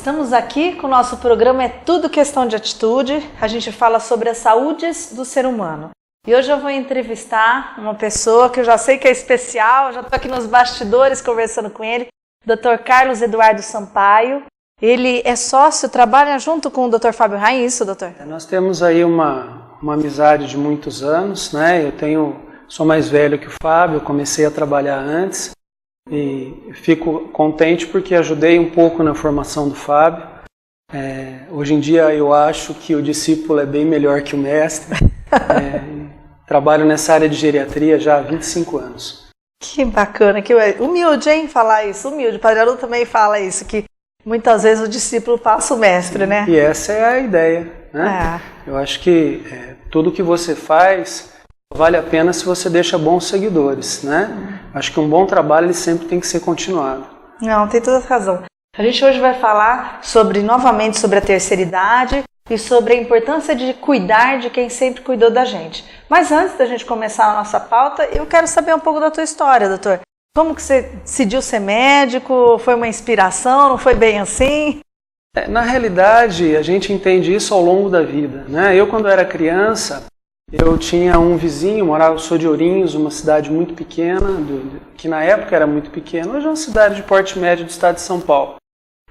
Estamos aqui com o nosso programa É Tudo Questão de Atitude. A gente fala sobre as saúdes do ser humano. E hoje eu vou entrevistar uma pessoa que eu já sei que é especial, já estou aqui nos bastidores conversando com ele, Dr. Carlos Eduardo Sampaio. Ele é sócio, trabalha junto com o Dr. Fábio Raim, isso, doutor? Nós temos aí uma amizade de muitos anos, né? Sou mais velho que o Fábio, comecei a trabalhar antes e fico contente porque ajudei um pouco na formação do Fábio. Hoje em dia eu acho que o discípulo é bem melhor que o mestre. Trabalho nessa área de geriatria já há 25 anos. Que bacana, que humilde, hein, falar isso, humilde. O Padre Haroldo também fala isso, que muitas vezes o discípulo passa o mestre, né? E essa é a ideia, né? Eu acho que tudo que você faz vale a pena se você deixa bons seguidores, né? Acho que um bom trabalho ele sempre tem que ser continuado. Não, tem toda a razão. A gente hoje vai falar novamente sobre a terceira idade e sobre a importância de cuidar de quem sempre cuidou da gente. Mas antes da gente começar a nossa pauta, eu quero saber um pouco da tua história, doutor. Como que você decidiu ser médico? Foi uma inspiração? Não foi bem assim? Na realidade, a gente entende isso ao longo da vida, né? Eu, quando era criança, eu tinha um vizinho, eu sou de Ourinhos, uma cidade muito pequena, que na época era muito pequena, hoje é uma cidade de porte médio do estado de São Paulo.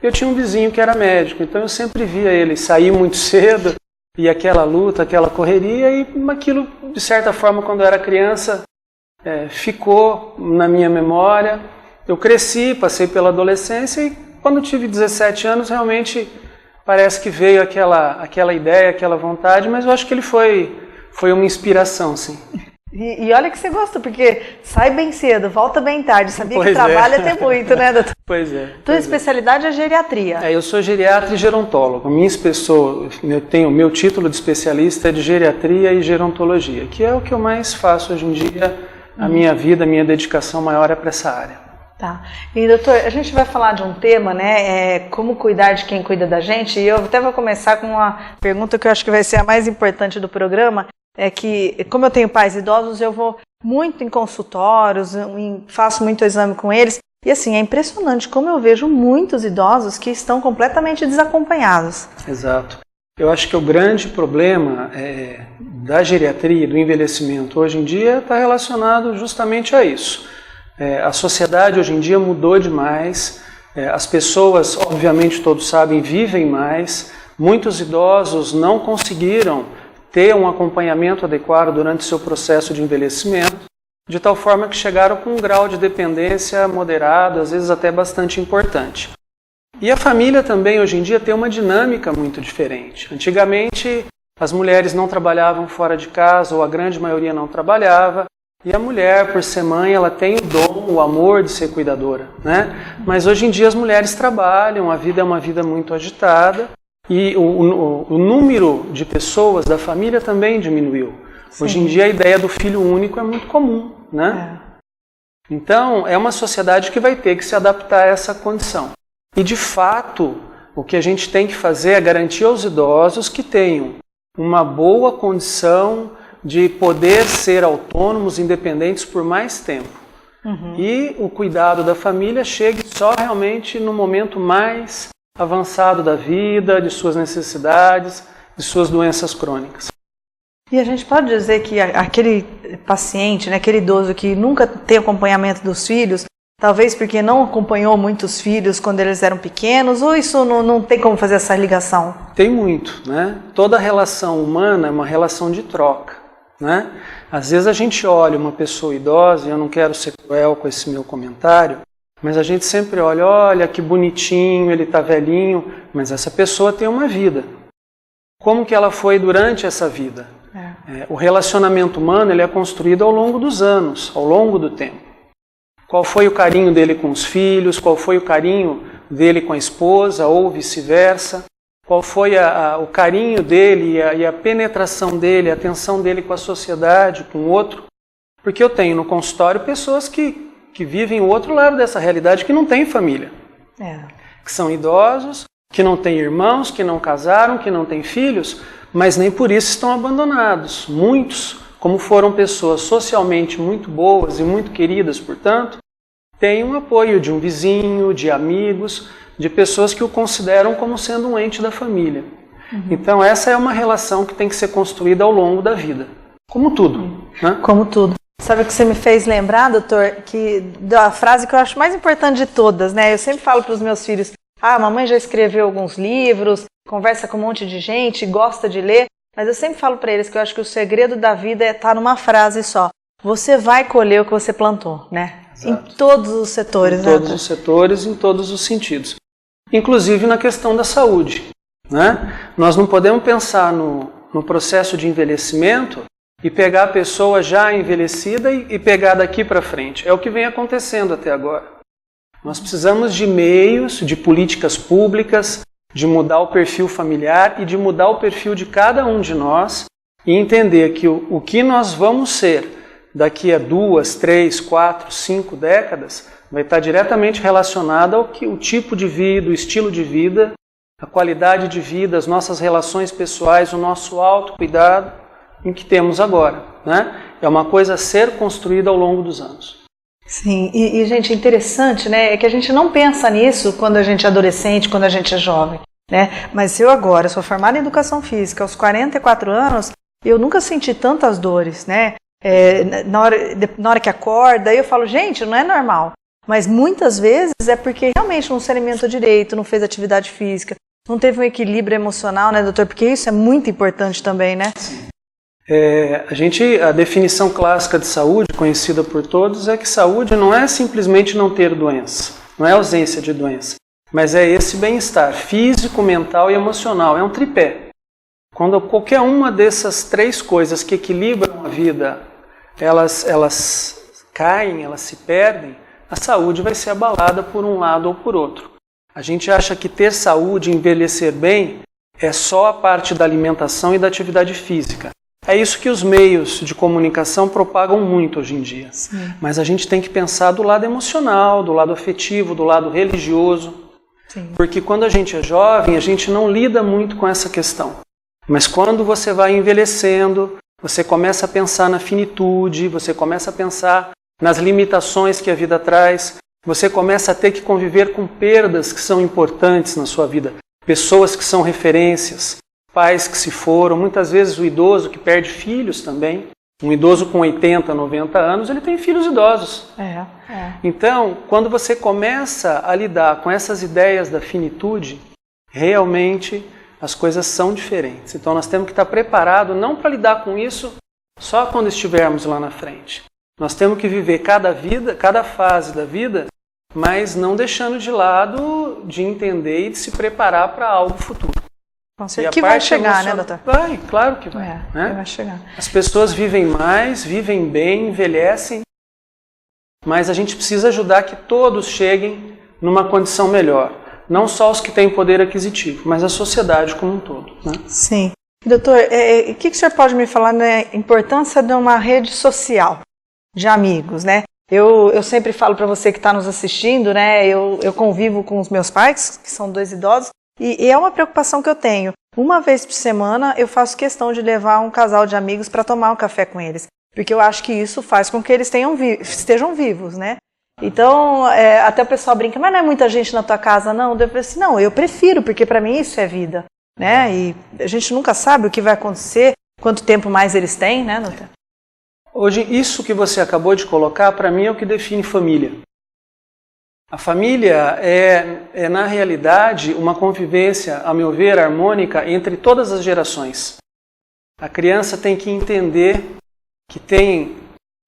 Eu tinha um vizinho que era médico, então eu sempre via ele sair muito cedo, e aquela luta, aquela correria, e aquilo, de certa forma, quando eu era criança, ficou na minha memória. Eu cresci, passei pela adolescência, e quando tive 17 anos, realmente parece que veio aquela ideia, aquela vontade, mas eu acho que ele foi uma inspiração, sim. E olha que você gosta, porque sai bem cedo, volta bem tarde. Sabia que trabalha tem muito, né, doutor? Pois é. Tua especialidade é geriatria. Eu sou geriatra e gerontólogo. Meu título de especialista é de geriatria e gerontologia, que é o que eu mais faço hoje em dia. A minha vida, a minha dedicação maior é para essa área. Tá. E doutor, a gente vai falar de um tema, né? Como cuidar de quem cuida da gente. E eu até vou começar com uma pergunta que eu acho que vai ser a mais importante do programa. É que, como eu tenho pais idosos, eu vou muito em consultórios, faço muito exame com eles. E assim, é impressionante como eu vejo muitos idosos que estão completamente desacompanhados. Exato. Eu acho que o grande problema da geriatria, do envelhecimento hoje em dia, está relacionado justamente a isso. A sociedade hoje em dia mudou demais, as pessoas, obviamente todos sabem, vivem mais, muitos idosos não conseguiram ter um acompanhamento adequado durante seu processo de envelhecimento, de tal forma que chegaram com um grau de dependência moderado, às vezes até bastante importante. E a família também hoje em dia tem uma dinâmica muito diferente. Antigamente as mulheres não trabalhavam fora de casa, ou a grande maioria não trabalhava, e a mulher, por ser mãe, ela tem o dom, o amor de ser cuidadora, né? Mas hoje em dia as mulheres trabalham, a vida é uma vida muito agitada, e o número de pessoas da família também diminuiu. Sim. Hoje em dia a ideia do filho único é muito comum, né? Então é uma sociedade que vai ter que se adaptar a essa condição. E de fato, o que a gente tem que fazer é garantir aos idosos que tenham uma boa condição de poder ser autônomos, independentes por mais tempo. E o cuidado da família chegue só realmente no momento mais avançado da vida, de suas necessidades, de suas doenças crônicas. E a gente pode dizer que aquele paciente, né, aquele idoso que nunca tem acompanhamento dos filhos, talvez porque não acompanhou muitos filhos quando eles eram pequenos, ou isso não tem como fazer essa ligação? Tem muito, né? Toda relação humana é uma relação de troca, né? Às vezes a gente olha uma pessoa idosa, e eu não quero ser cruel com esse meu comentário, mas a gente sempre olha que bonitinho, ele está velhinho, mas essa pessoa tem uma vida. Como que ela foi durante essa vida? O relacionamento humano ele é construído ao longo dos anos, ao longo do tempo. Qual foi o carinho dele com os filhos, qual foi o carinho dele com a esposa, ou vice-versa? Qual foi o carinho dele e a penetração dele, a atenção dele com a sociedade, com o outro? Porque eu tenho no consultório pessoas que vivem o outro lado dessa realidade, que não têm família. Que são idosos, que não têm irmãos, que não casaram, que não têm filhos, mas nem por isso estão abandonados. Muitos, como foram pessoas socialmente muito boas e muito queridas, portanto, têm um apoio de um vizinho, de amigos, de pessoas que o consideram como sendo um ente da família. Então essa é uma relação que tem que ser construída ao longo da vida, como tudo. Né? Como tudo. Sabe o que você me fez lembrar, doutor, que da frase que eu acho mais importante de todas, né? Eu sempre falo para os meus filhos, a mamãe já escreveu alguns livros, conversa com um monte de gente, gosta de ler, mas eu sempre falo para eles que eu acho que o segredo da vida é estar numa frase só. Você vai colher o que você plantou, né? Exato. Em todos os setores. Em todos os setores, em todos os sentidos. Inclusive na questão da saúde. Né? Nós não podemos pensar no processo de envelhecimento e pegar a pessoa já envelhecida e pegar daqui para frente. É o que vem acontecendo até agora. Nós precisamos de meios, de políticas públicas, de mudar o perfil familiar e de mudar o perfil de cada um de nós e entender que o que nós vamos ser daqui a 2, 3, 4, 5 décadas vai estar diretamente relacionado ao que o tipo de vida, o estilo de vida, a qualidade de vida, as nossas relações pessoais, o nosso autocuidado em que temos agora. Né? É uma coisa a ser construída ao longo dos anos. Sim, gente, interessante, né? É que a gente não pensa nisso quando a gente é adolescente, quando a gente é jovem, né? Mas eu agora sou formada em Educação Física, aos 44 anos, eu nunca senti tantas dores, né? Na hora que acorda, eu falo, gente, não é normal. Mas muitas vezes é porque realmente não se alimentou direito, não fez atividade física, não teve um equilíbrio emocional, né, doutor? Porque isso é muito importante também, né? A definição clássica de saúde, conhecida por todos, é que saúde não é simplesmente não ter doença, não é ausência de doença, mas é esse bem-estar físico, mental e emocional, é um tripé. Quando qualquer uma dessas três coisas que equilibram a vida, elas caem, elas se perdem, a saúde vai ser abalada por um lado ou por outro. A gente acha que ter saúde, envelhecer bem, é só a parte da alimentação e da atividade física. É isso que os meios de comunicação propagam muito hoje em dia. Sim. Mas a gente tem que pensar do lado emocional, do lado afetivo, do lado religioso. Sim. Porque quando a gente é jovem, a gente não lida muito com essa questão. Mas quando você vai envelhecendo, você começa a pensar na finitude, você começa a pensar nas limitações que a vida traz, você começa a ter que conviver com perdas que são importantes na sua vida, pessoas que são referências, pais que se foram, muitas vezes o idoso que perde filhos também. Um idoso com 80, 90 anos, ele tem filhos idosos. Então, quando você começa a lidar com essas ideias da finitude, realmente as coisas são diferentes. Então nós temos que estar preparados não para lidar com isso só quando estivermos lá na frente. Nós temos que viver cada fase da vida, mas não deixando de lado de entender e de se preparar para algo futuro. Que vai chegar, né, doutor? Vai, claro que vai. Né? Vai chegar. As pessoas vivem mais, vivem bem, envelhecem, mas a gente precisa ajudar que todos cheguem numa condição melhor. Não só os que têm poder aquisitivo, mas a sociedade como um todo. Né? Sim. Doutor, o que o senhor pode me falar da importância de uma rede social de amigos, né? Eu sempre falo para você que está nos assistindo, né? Eu convivo com os meus pais, que são 2 idosos, e é uma preocupação que eu tenho. Uma vez por semana eu faço questão de levar um casal de amigos para tomar um café com eles, porque eu acho que isso faz com que eles estejam vivos, né? Então, até o pessoal brinca, mas não é muita gente na tua casa, não? Eu falei assim, não, eu prefiro, porque para mim isso é vida, né? E a gente nunca sabe o que vai acontecer, quanto tempo mais eles têm, né, doutor? Hoje, isso que você acabou de colocar, para mim, é o que define família. A família é, na realidade, uma convivência, a meu ver, harmônica entre todas as gerações. A criança tem que entender que tem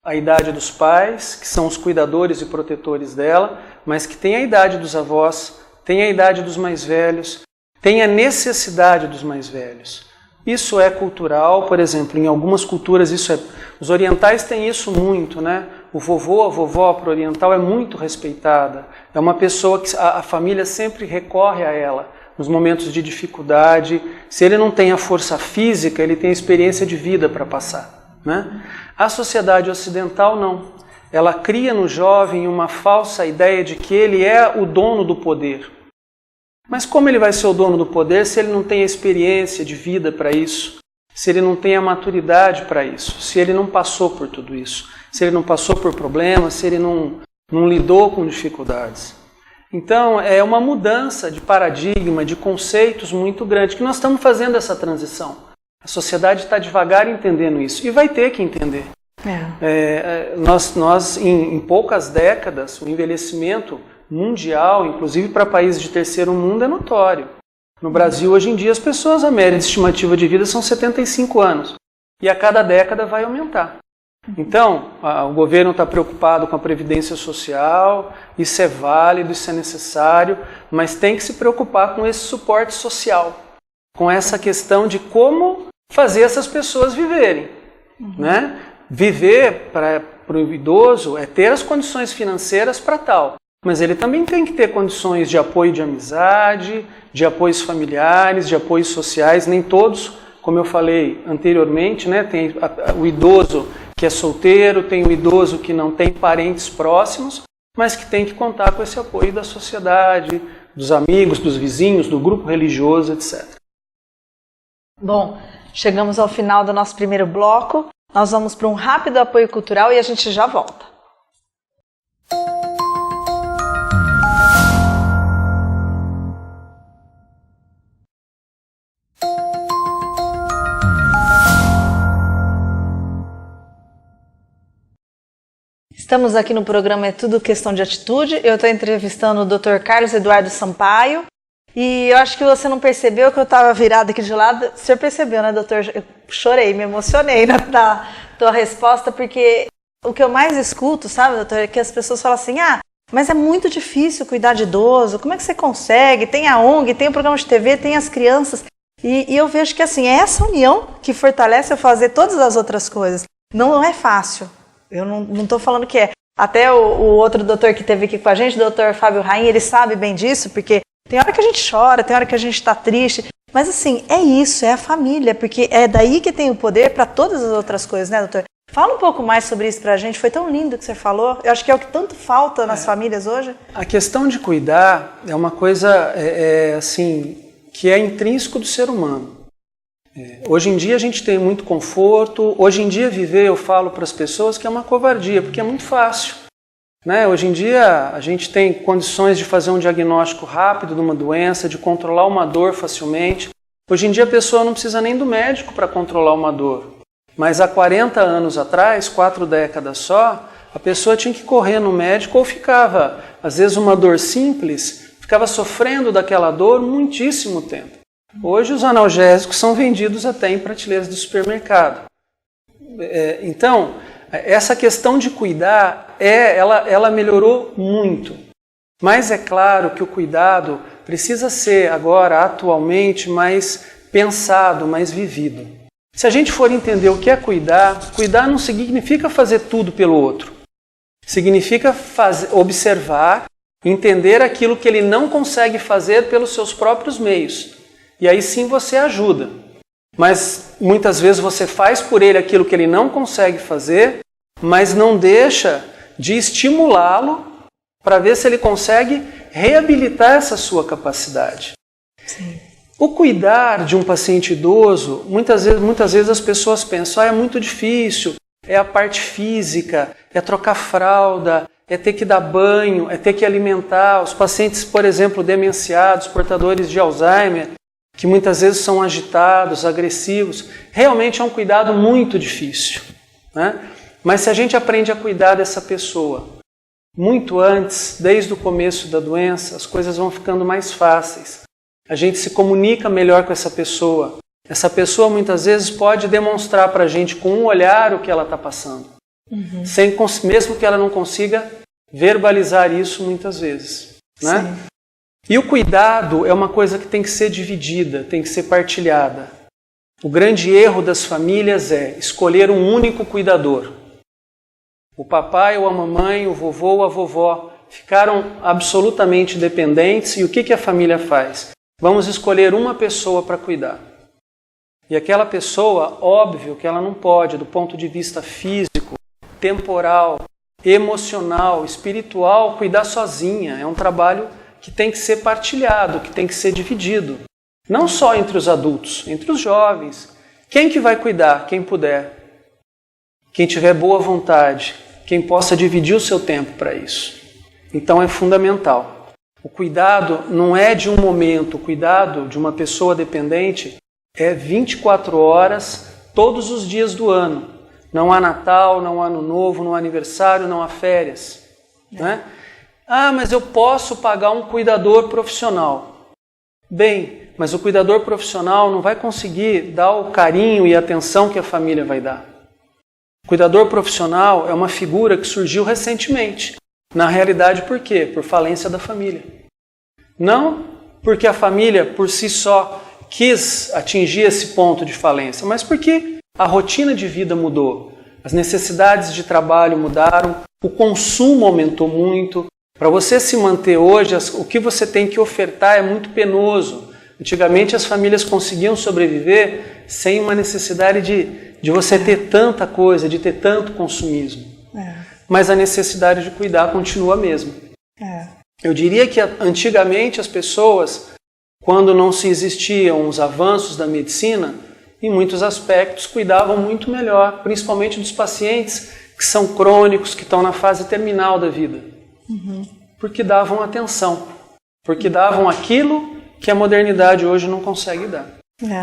a idade dos pais, que são os cuidadores e protetores dela, mas que tem a idade dos avós, tem a idade dos mais velhos, tem a necessidade dos mais velhos. Isso é cultural, por exemplo, em algumas culturas os orientais têm isso muito, né? O vovô, a vovó para o oriental é muito respeitada. É uma pessoa que a família sempre recorre a ela nos momentos de dificuldade. Se ele não tem a força física, ele tem a experiência de vida para passar, né? A sociedade ocidental não. Ela cria no jovem uma falsa ideia de que ele é o dono do poder. Mas como ele vai ser o dono do poder se ele não tem a experiência de vida para isso? Se ele não tem a maturidade para isso? Se ele não passou por tudo isso? Se ele não passou por problemas? Se ele não lidou com dificuldades? Então, é uma mudança de paradigma, de conceitos muito grande, que nós estamos fazendo essa transição. A sociedade está devagar entendendo isso, e vai ter que entender. Nós em poucas décadas, o envelhecimento mundial, inclusive para países de terceiro mundo, é notório. No Brasil, hoje em dia, as pessoas, a média de estimativa de vida são 75 anos, e a cada década vai aumentar. Então, o governo está preocupado com a previdência social, isso é válido, isso é necessário, mas tem que se preocupar com esse suporte social, com essa questão de como fazer essas pessoas viverem. Né? Viver para o idoso é ter as condições financeiras para tal, mas ele também tem que ter condições de apoio de amizade, de apoios familiares, de apoios sociais. Nem todos, como eu falei anteriormente, né, tem o idoso que é solteiro, tem o idoso que não tem parentes próximos, mas que tem que contar com esse apoio da sociedade, dos amigos, dos vizinhos, do grupo religioso, etc. Bom, chegamos ao final do nosso primeiro bloco. Nós vamos para um rápido apoio cultural e a gente já volta. Estamos aqui no programa É Tudo Questão de Atitude. Eu estou entrevistando o Dr. Carlos Eduardo Sampaio. E eu acho que você não percebeu que eu estava virada aqui de lado. O senhor percebeu, né, doutor? Eu chorei, me emocionei na tua resposta, porque o que eu mais escuto, sabe, doutor, é que as pessoas falam assim, mas é muito difícil cuidar de idoso, como é que você consegue? Tem a ONG, tem o programa de TV, tem as crianças. E eu vejo que, assim, é essa união que fortalece eu fazer todas as outras coisas. Não é fácil. Eu não estou falando que é. Até o outro doutor que esteve aqui com a gente, o doutor Fábio Rain, ele sabe bem disso, porque tem hora que a gente chora, tem hora que a gente está triste, mas assim, é isso, é a família, porque é daí que tem o poder para todas as outras coisas, né, doutor? Fala um pouco mais sobre isso para a gente, foi tão lindo que você falou, eu acho que é o que tanto falta nas famílias hoje. A questão de cuidar é uma coisa, assim, que é intrínseco do ser humano. Hoje em dia a gente tem muito conforto, hoje em dia viver, eu falo para as pessoas que é uma covardia, porque é muito fácil. Né? Hoje em dia a gente tem condições de fazer um diagnóstico rápido de uma doença, de controlar uma dor facilmente. Hoje em dia a pessoa não precisa nem do médico para controlar uma dor. Mas há 40 anos atrás, 4 décadas só, a pessoa tinha que correr no médico ou ficava, às vezes uma dor simples, ficava sofrendo daquela dor muitíssimo tempo. Hoje os analgésicos são vendidos até em prateleiras do supermercado. Então, essa questão de cuidar, ela melhorou muito. Mas é claro que o cuidado precisa ser agora, atualmente, mais pensado, mais vivido. Se a gente for entender o que é cuidar, cuidar não significa fazer tudo pelo outro. Significa observar, entender aquilo que ele não consegue fazer pelos seus próprios meios. E aí sim você ajuda. Mas muitas vezes você faz por ele aquilo que ele não consegue fazer, mas não deixa de estimulá-lo para ver se ele consegue reabilitar essa sua capacidade. Sim. O cuidar de um paciente idoso, muitas vezes as pessoas pensam, é muito difícil, é a parte física, é trocar fralda, é ter que dar banho, é ter que alimentar. Os pacientes, por exemplo, demenciados, portadores de Alzheimer, que muitas vezes são agitados, agressivos, realmente é um cuidado muito difícil. Né? Mas se a gente aprende a cuidar dessa pessoa muito antes, desde o começo da doença, as coisas vão ficando mais fáceis. A gente se comunica melhor com essa pessoa. Essa pessoa muitas vezes pode demonstrar para a gente com um olhar o que ela está passando. Mesmo que ela não consiga verbalizar isso muitas vezes. Né? E o cuidado é uma coisa que tem que ser dividida, tem que ser partilhada. O grande erro das famílias é escolher um único cuidador. O papai ou a mamãe, o vovô ou a vovó ficaram absolutamente dependentes e o que a família faz? Vamos escolher uma pessoa para cuidar. E aquela pessoa, óbvio que ela não pode, do ponto de vista físico, temporal, emocional, espiritual, cuidar sozinha. É um trabalho que tem que ser partilhado, que tem que ser dividido. Não só entre os adultos, entre os jovens. Quem que vai cuidar? Quem puder. Quem tiver boa vontade. Quem possa dividir o seu tempo para isso. Então é fundamental. O cuidado não é de um momento, o cuidado de uma pessoa dependente é 24 horas, todos os dias do ano. Não há Natal, não há Ano Novo, não há aniversário, não há férias. Né? Ah, mas eu posso pagar um cuidador profissional. Bem, mas o cuidador profissional não vai conseguir dar o carinho e a atenção que a família vai dar. O cuidador profissional é uma figura que surgiu recentemente. Na realidade, por quê? Por falência da família. Não porque a família, por si só, quis atingir esse ponto de falência, mas porque a rotina de vida mudou, as necessidades de trabalho mudaram, o consumo aumentou muito. Para você se manter hoje, o que você tem que ofertar é muito penoso. Antigamente as famílias conseguiam sobreviver sem uma necessidade de você ter tanta coisa, de ter tanto consumismo. Mas a necessidade de cuidar continua a mesma. Eu diria que antigamente as pessoas, quando não se existiam os avanços da medicina, em muitos aspectos cuidavam muito melhor, principalmente dos pacientes que são crônicos, que estão na fase terminal da vida. Porque davam atenção, porque davam aquilo que a modernidade hoje não consegue dar.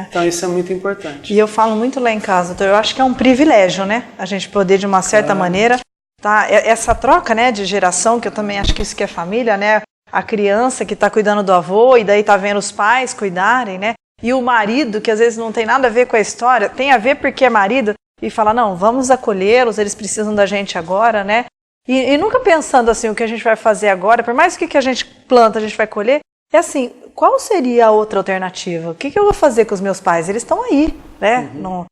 Então isso é muito importante. E eu falo muito lá em casa, então eu acho que é um privilégio, né? A gente poder, de uma certa maneira, tá? Essa troca, né, de geração, que eu também acho que isso que é família, né? A criança que está cuidando do avô e daí está vendo os pais cuidarem, né? E o marido, que às vezes não tem nada a ver com a história, tem a ver porque é marido, e fala, não, vamos acolhê-los, eles precisam da gente agora, né? E nunca pensando assim, o que a gente vai fazer agora, por mais que a gente planta, a gente vai colher, é assim, qual seria a outra alternativa? O que eu vou fazer com os meus pais? Eles estão aí, né? Não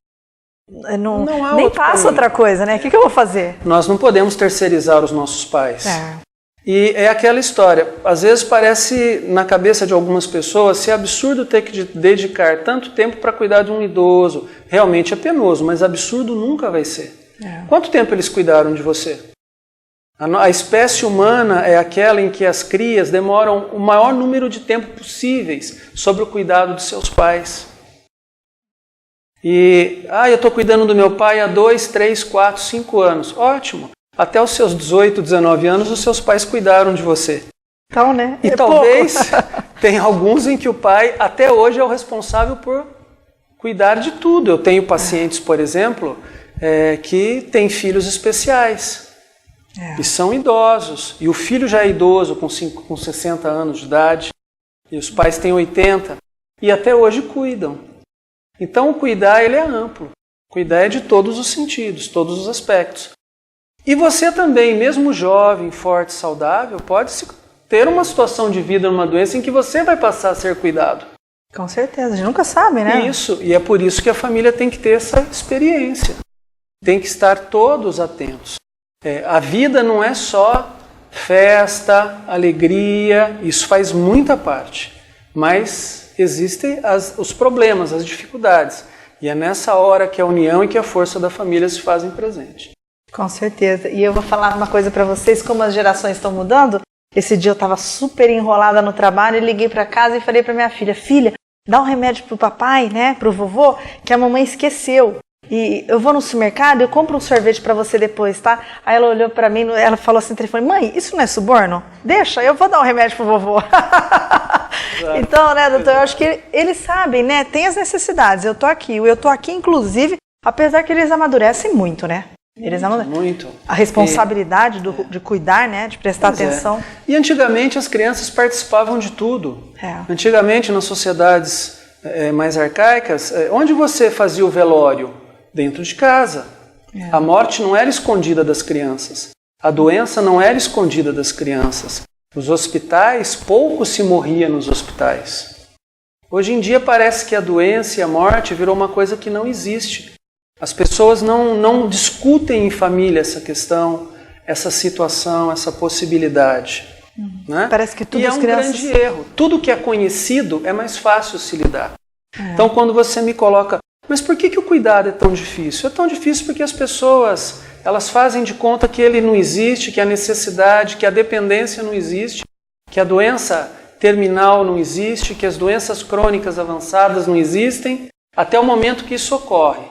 nem passa outra coisa, né? O que eu vou fazer? Nós não podemos terceirizar os nossos pais. E é aquela história, às vezes parece na cabeça de algumas pessoas ser absurdo ter que dedicar tanto tempo para cuidar de um idoso. Realmente é penoso, mas absurdo nunca vai ser. Quanto tempo eles cuidaram de você? A espécie humana é aquela em que as crias demoram o maior número de tempo possíveis sobre o cuidado de seus pais. E, eu estou cuidando do meu pai há 2, 3, 4, 5 anos. Ótimo! Até os seus 18, 19 anos, os seus pais cuidaram de você. Então, né? E talvez tenha alguns em que o pai até hoje é o responsável por cuidar de tudo. Eu tenho pacientes, por exemplo, que têm filhos especiais. E são idosos. E o filho já é idoso, com 60 anos de idade. E os pais têm 80. E até hoje cuidam. Então o cuidar ele é amplo. Cuidar é de todos os sentidos, todos os aspectos. E você também, mesmo jovem, forte, saudável, pode ter uma situação de vida, uma doença em que você vai passar a ser cuidado. Com certeza, a gente nunca sabe, né? Isso, e é por isso que a família tem que ter essa experiência. Tem que estar todos atentos. A vida não é só festa, alegria, isso faz muita parte. Mas existem os problemas, as dificuldades. E é nessa hora que a união e que a força da família se fazem presente. Com certeza. E eu vou falar uma coisa para vocês, como as gerações estão mudando. Esse dia eu estava super enrolada no trabalho e liguei para casa e falei para minha filha, dá um remédio pro papai, né, pro vovô, que a mamãe esqueceu. E eu vou no supermercado, eu compro um sorvete para você depois, tá? Aí ela olhou para mim, ela falou assim no telefone, mãe, isso não é suborno? Deixa, eu vou dar um remédio pro vovô. Então, né, doutor, eu acho que eles sabem, né, tem as necessidades. Eu tô aqui inclusive, apesar que eles amadurecem muito, né? Eles amadurecem. Muito. A responsabilidade de cuidar, né, de prestar atenção. E antigamente as crianças participavam de tudo. Antigamente, nas sociedades mais arcaicas, onde você fazia o velório? Dentro de casa. A morte não era escondida das crianças. A doença não era escondida das crianças. Os hospitais, pouco se morria nos hospitais. Hoje em dia parece que a doença e a morte virou uma coisa que não existe. As pessoas não discutem em família essa questão, essa situação, essa possibilidade. Né? Parece que tudo e é um grande erro. Tudo que é conhecido é mais fácil se lidar. Então quando você me coloca, mas por que o cuidado é tão difícil? É tão difícil porque as pessoas, elas fazem de conta que ele não existe, que a necessidade, que a dependência não existe, que a doença terminal não existe, que as doenças crônicas avançadas não existem, até o momento que isso ocorre.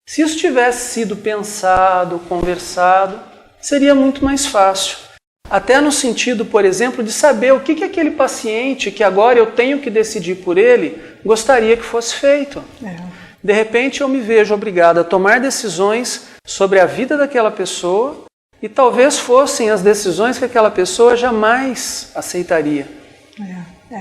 Se isso tivesse sido pensado, conversado, seria muito mais fácil. Até no sentido, por exemplo, de saber o que aquele paciente, que agora eu tenho que decidir por ele, gostaria que fosse feito. De repente eu me vejo obrigado a tomar decisões sobre a vida daquela pessoa e talvez fossem as decisões que aquela pessoa jamais aceitaria.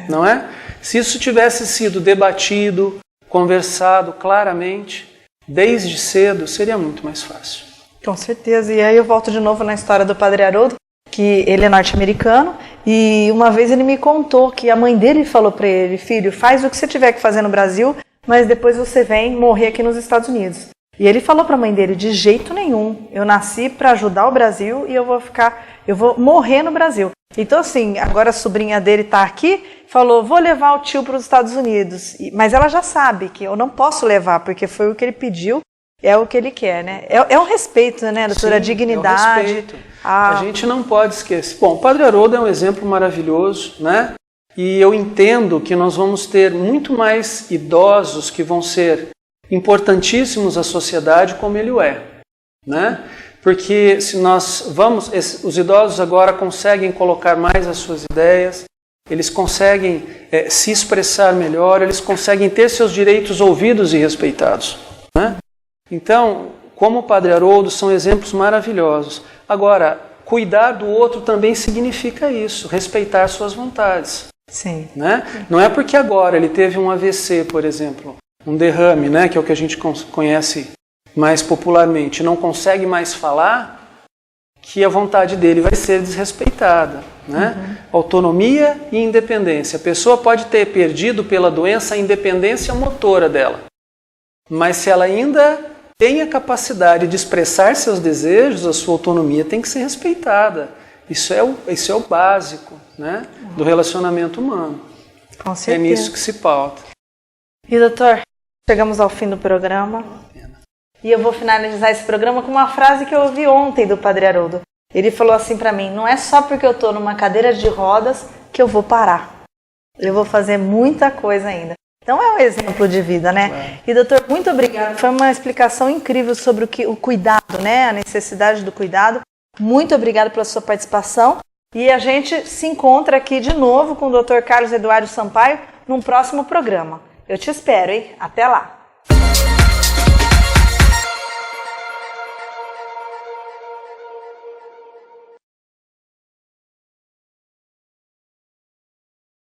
Não é? Se isso tivesse sido debatido, conversado claramente, desde cedo, seria muito mais fácil. Com certeza. E aí eu volto de novo na história do Padre Haroldo, que ele é norte-americano, e uma vez ele me contou que a mãe dele falou para ele: filho, faz o que você tiver que fazer no Brasil, mas depois você vem morrer aqui nos Estados Unidos. E ele falou para a mãe dele: de jeito nenhum, eu nasci para ajudar o Brasil e eu vou morrer no Brasil. Então assim, agora a sobrinha dele está aqui, falou: vou levar o tio para os Estados Unidos, mas ela já sabe que eu não posso levar, porque foi o que ele pediu, é o que ele quer, né? É um respeito, né, doutora? Sim, a dignidade. É um respeito. A gente não pode esquecer. Bom, o Padre Haroldo é um exemplo maravilhoso, né? E eu entendo que nós vamos ter muito mais idosos que vão ser importantíssimos à sociedade como ele o é, né? Porque se nós vamos, os idosos agora conseguem colocar mais as suas ideias, eles conseguem se expressar melhor, eles conseguem ter seus direitos ouvidos e respeitados, né? Então, como o Padre Haroldo, são exemplos maravilhosos. Agora, cuidar do outro também significa isso, respeitar suas vontades. Sim. Né? Não é porque agora ele teve um AVC, por exemplo, um derrame, né, que é o que a gente conhece mais popularmente, não consegue mais falar, que a vontade dele vai ser desrespeitada. Né? Autonomia e independência. A pessoa pode ter perdido pela doença a independência motora dela, mas se ela ainda tem a capacidade de expressar seus desejos, a sua autonomia tem que ser respeitada. Isso é o básico, né, do relacionamento humano. Com certeza. É nisso que se pauta. E doutor, chegamos ao fim do programa. E eu vou finalizar esse programa com uma frase que eu ouvi ontem do Padre Haroldo. Ele falou assim para mim: não é só porque eu estou numa cadeira de rodas que eu vou parar. Eu vou fazer muita coisa ainda. Então é um exemplo de vida, né? Claro. E doutor, muito obrigada. Foi uma explicação incrível sobre o cuidado, né? A necessidade do cuidado. Muito obrigada pela sua participação. E a gente se encontra aqui de novo com o doutor Carlos Eduardo Sampaio num próximo programa. Eu te espero, hein? Até lá!